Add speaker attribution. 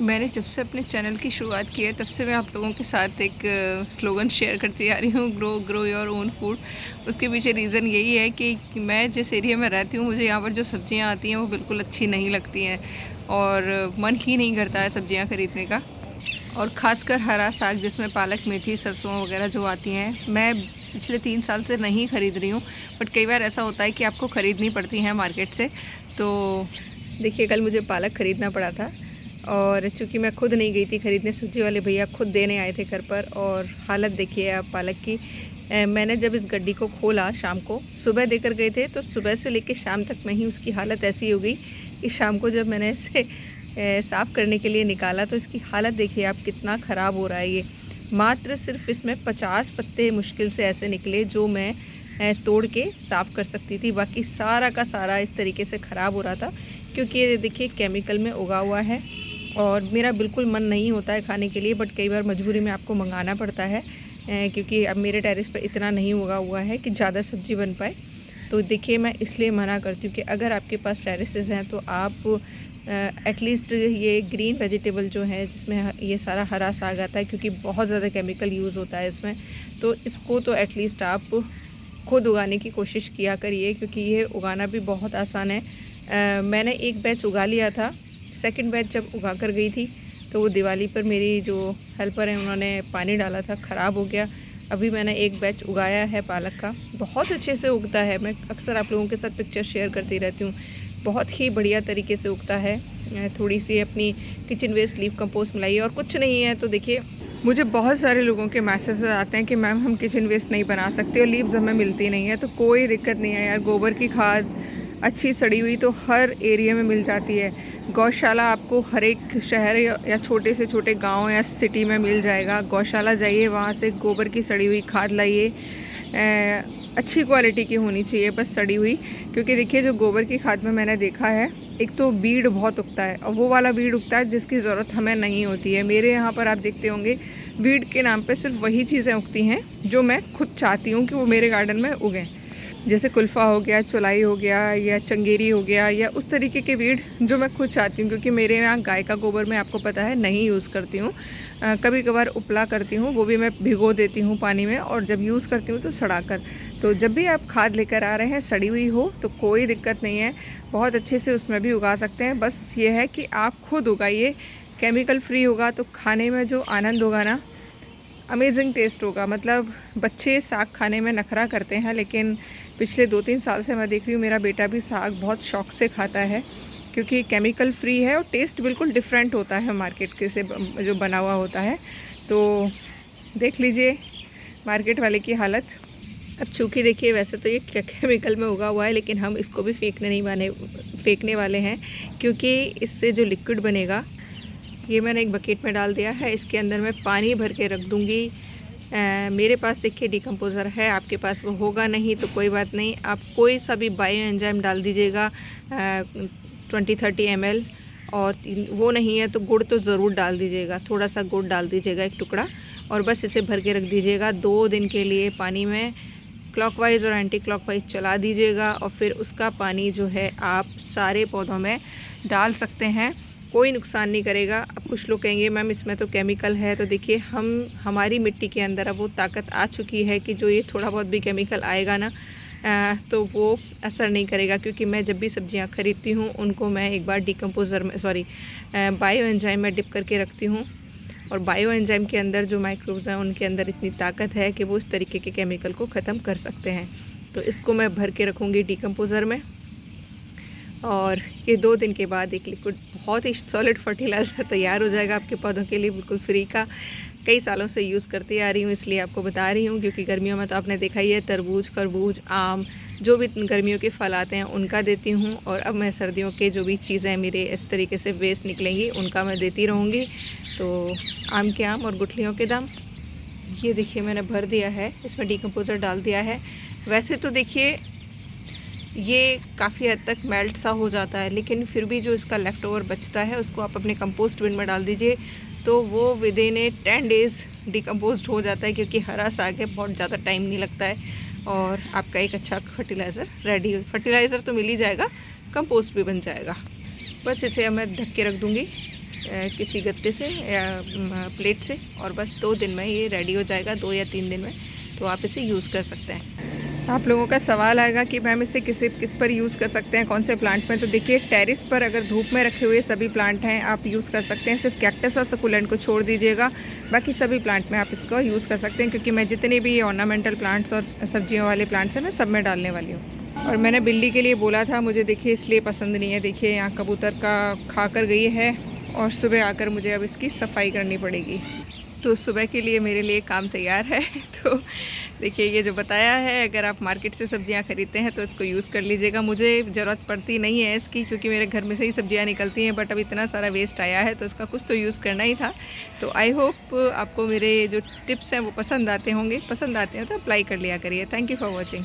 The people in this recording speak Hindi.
Speaker 1: मैंने जब से अपने चैनल की शुरुआत की है तब से मैं आप लोगों के साथ एक स्लोगन शेयर करती आ रही हूँ, ग्रो योर ओन फूड। उसके पीछे रीज़न यही है कि मैं जिस एरिया में रहती हूँ मुझे यहाँ पर जो सब्ज़ियाँ आती हैं वो बिल्कुल अच्छी नहीं लगती हैं और मन ही नहीं करता है सब्ज़ियाँ ख़रीदने का। और ख़ासकर हरा साग जिसमें पालक, मेथी, सरसों वगैरह जो आती हैं, मैं पिछले 3 साल से नहीं ख़रीद रही हूँ। बट कई बार ऐसा होता है कि आपको ख़रीदनी पड़ती हैं मार्केट से। तो देखिए, कल मुझे पालक ख़रीदना पड़ा था और चूँकि मैं खुद नहीं गई थी ख़रीदने, सब्ज़ी वाले भैया खुद देने आए थे घर पर। और हालत देखिए आप पालक की। मैंने जब इस गड्डी को खोला शाम को, सुबह देकर गए थे तो सुबह से लेकर शाम तक में ही उसकी हालत ऐसी हो गई कि शाम को जब मैंने इसे साफ़ करने के लिए निकाला तो इसकी हालत देखिए आप कितना ख़राब हो रहा है। ये मात्र सिर्फ इसमें 50 पत्ते मुश्किल से ऐसे निकले जो मैं तोड़ के साफ़ कर सकती थी। बाकी सारा का सारा इस तरीके से ख़राब हो रहा था क्योंकि ये देखिए केमिकल में उगा हुआ है और मेरा बिल्कुल मन नहीं होता है खाने के लिए, बट कई बार मजबूरी में आपको मंगाना पड़ता है क्योंकि अब मेरे टेरेस पे इतना नहीं उगा हुआ है कि ज़्यादा सब्ज़ी बन पाए। तो देखिए मैं इसलिए मना करती हूँ कि अगर आपके पास टेरेसेस हैं तो आप एटलीस्ट ये ग्रीन वेजिटेबल जो है जिसमें ये सारा हरा साग आता है, क्योंकि बहुत ज़्यादा केमिकल यूज़ होता है इसमें, तो इसको तो एटलीस्ट आप खुद उगाने की कोशिश किया करिए क्योंकि ये उगाना भी बहुत आसान है। मैंने एक बैच उगा लिया था, सेकंड बैच जब उगा कर गई थी तो वो दिवाली पर मेरी जो हेल्पर हैं उन्होंने पानी डाला था, ख़राब हो गया। अभी मैंने एक बैच उगाया है पालक का, बहुत अच्छे से उगता है। मैं अक्सर आप लोगों के साथ पिक्चर शेयर करती रहती हूँ, बहुत ही बढ़िया तरीके से उगता है। थोड़ी सी अपनी किचन वेस्ट लीव कंपोस्ट मिलाइए और कुछ नहीं है तो देखिए, मुझे बहुत सारे लोगों के मैसेज आते हैं कि मैम हम किचन वेस्ट नहीं बना सकते और लीव्स हमें मिलती नहीं है। तो कोई दिक्कत नहीं है यार, गोबर की खाद अच्छी सड़ी हुई तो हर एरिया में मिल जाती है। गौशाला आपको हर एक शहर या छोटे से छोटे गांव या सिटी में मिल जाएगा। गौशाला जाइए, वहाँ से गोबर की सड़ी हुई खाद लाइए, अच्छी क्वालिटी की होनी चाहिए, बस सड़ी हुई। क्योंकि देखिए जो गोबर की खाद में मैंने देखा है, एक तो बीड़ बहुत उगता है और वो वाला बीड़ उगता है जिसकी ज़रूरत हमें नहीं होती है। मेरे यहाँ पर आप देखते होंगे बीड़ के नाम पे सिर्फ वही चीज़ें उगती हैं जो मैं खुद चाहती हूँ कि वो मेरे गार्डन में उगें, जैसे कुल्फ़ा हो गया, चौलाई हो गया या चंगेरी हो गया, या उस तरीके के वीड जो मैं खुद चाहती हूँ। क्योंकि मेरे यहाँ गाय का गोबर मैं आपको पता है नहीं यूज़ करती हूँ, कभी कभार उपला करती हूँ, वो भी मैं भिगो देती हूँ पानी में, और जब यूज़ करती हूँ तो सड़ा कर। तो जब भी आप खाद लेकर आ रहे हैं सड़ी हुई हो तो कोई दिक्कत नहीं है, बहुत अच्छे से उसमें भी उगा सकते हैं। बस ये है कि आप खुद उगाइए, केमिकल फ्री होगा तो खाने में जो आनंद होगा ना, अमेजिंग टेस्ट होगा। मतलब बच्चे साग खाने में नखरा करते हैं, लेकिन पिछले 2-3 साल से मैं देख रही हूँ मेरा बेटा भी साग बहुत शौक़ से खाता है क्योंकि केमिकल फ्री है और टेस्ट बिल्कुल डिफरेंट होता है मार्केट के से जो बना हुआ होता है। तो देख लीजिए मार्केट वाले की हालत। अब चूँकि देखिए वैसे तो ये केमिकल में उगा हुआ है, लेकिन हम इसको भी फेंकने वाले हैं क्योंकि इससे जो लिक्विड बनेगा, ये मैंने एक बकेट में डाल दिया है, इसके अंदर मैं पानी भर के रख दूँगी। मेरे पास देखिए डिकम्पोज़र है, आपके पास वो होगा नहीं तो कोई बात नहीं, आप कोई सा भी बायो एंजाइम डाल दीजिएगा 20-30 ml, और वो नहीं है तो गुड़ तो ज़रूर डाल दीजिएगा, थोड़ा सा गुड़ डाल दीजिएगा, एक टुकड़ा, और बस इसे भर के रख दीजिएगा 2 दिन के लिए पानी में। क्लॉकवाइज़ और एंटी क्लॉकवाइज़ चला दीजिएगा और फिर उसका पानी जो है आप सारे पौधों में डाल सकते हैं, कोई नुकसान नहीं करेगा। अब कुछ लोग कहेंगे मैम इसमें तो केमिकल है, तो देखिए हमारी मिट्टी के अंदर अब वो ताकत आ चुकी है कि जो ये थोड़ा बहुत भी केमिकल आएगा ना तो वो असर नहीं करेगा। क्योंकि मैं जब भी सब्जियां खरीदती हूँ उनको मैं एक बार डिकम्पोज़र में बायो एंजाइम में डिप करके रखती हूँ, और बायो एंजाइम के अंदर जो माइक्रोब्स हैं उनके अंदर इतनी ताकत है कि वो इस तरीके के केमिकल को ख़त्म कर सकते हैं। तो इसको मैं भर के रखूँगी डिकम्पोज़र में, और ये 2 दिन के बाद एक लिक्विड बहुत ही सॉलिड फर्टिलाइज़र तैयार हो जाएगा आपके पौधों के लिए, बिल्कुल फ्री का। कई सालों से यूज़ करती आ रही हूँ इसलिए आपको बता रही हूँ, क्योंकि गर्मियों में तो आपने देखा ही है तरबूज, खरबूज, आम, जो भी गर्मियों के फल आते हैं उनका देती हूँ, और अब मैं सर्दियों के जो भी चीज़ें मेरे इस तरीके से वेस्ट निकलेंगी उनका मैं देती रहूँगी। तो आम के आम और गुठलियों के दाम, ये देखिए मैंने भर दिया है, इसमें डिकम्पोज़र डाल दिया है। वैसे तो देखिए ये काफ़ी हद तक मेल्ट सा हो जाता है, लेकिन फिर भी जो इसका लेफ़्ट ओवर बचता है उसको आप अपने कंपोस्ट बिन में डाल दीजिए, तो वो विदिन 10 डेज़ डिकम्पोज्ड हो जाता है। क्योंकि हरा साग है, बहुत ज़्यादा टाइम नहीं लगता है, और आपका एक अच्छा फर्टिलाइज़र रेडी। फर्टिलाइज़र तो मिल ही जाएगा, कंपोस्ट भी बन जाएगा। बस इसे मैं ढक के रख दूँगी किसी गत्ते से या प्लेट से, और बस 2 दिन में ये रेडी हो जाएगा, 2 या 3 दिन में। तो आप इसे यूज़ कर सकते हैं। आप लोगों का सवाल आएगा कि मैम इसे किस पर यूज़ कर सकते हैं, कौन से प्लांट में। तो देखिए, टेरेस पर अगर धूप में रखे हुए सभी प्लांट हैं आप यूज़ कर सकते हैं। सिर्फ कैक्टस और सकुलेंट को छोड़ दीजिएगा, बाकी सभी प्लांट में आप इसको यूज़ कर सकते हैं, क्योंकि मैं जितने भी ऑर्नामेंटल प्लांट्स और सब्जियों वाले प्लांट्स हैं मैं सब में डालने वाली हूँ। और मैंने बिल्ली के लिए बोला था, मुझे देखिए इसलिए पसंद नहीं है। देखिए यहाँ कबूतर का खा कर गई है और सुबह आकर मुझे अब इसकी सफाई करनी पड़ेगी। तो सुबह के लिए मेरे लिए काम तैयार है। तो देखिए ये जो बताया है, अगर आप मार्केट से सब्जियां खरीदते हैं तो इसको यूज़ कर लीजिएगा। मुझे ज़रूरत पड़ती नहीं है इसकी, क्योंकि मेरे घर में से ही सब्जियां निकलती हैं, बट अब इतना सारा वेस्ट आया है तो इसका कुछ तो यूज़ करना ही था। तो आई होप आपको मेरे जो टिप्स हैं वो पसंद आते होंगे। पसंद आते हैं तो अप्लाई कर लिया करिए। Thank you for watching.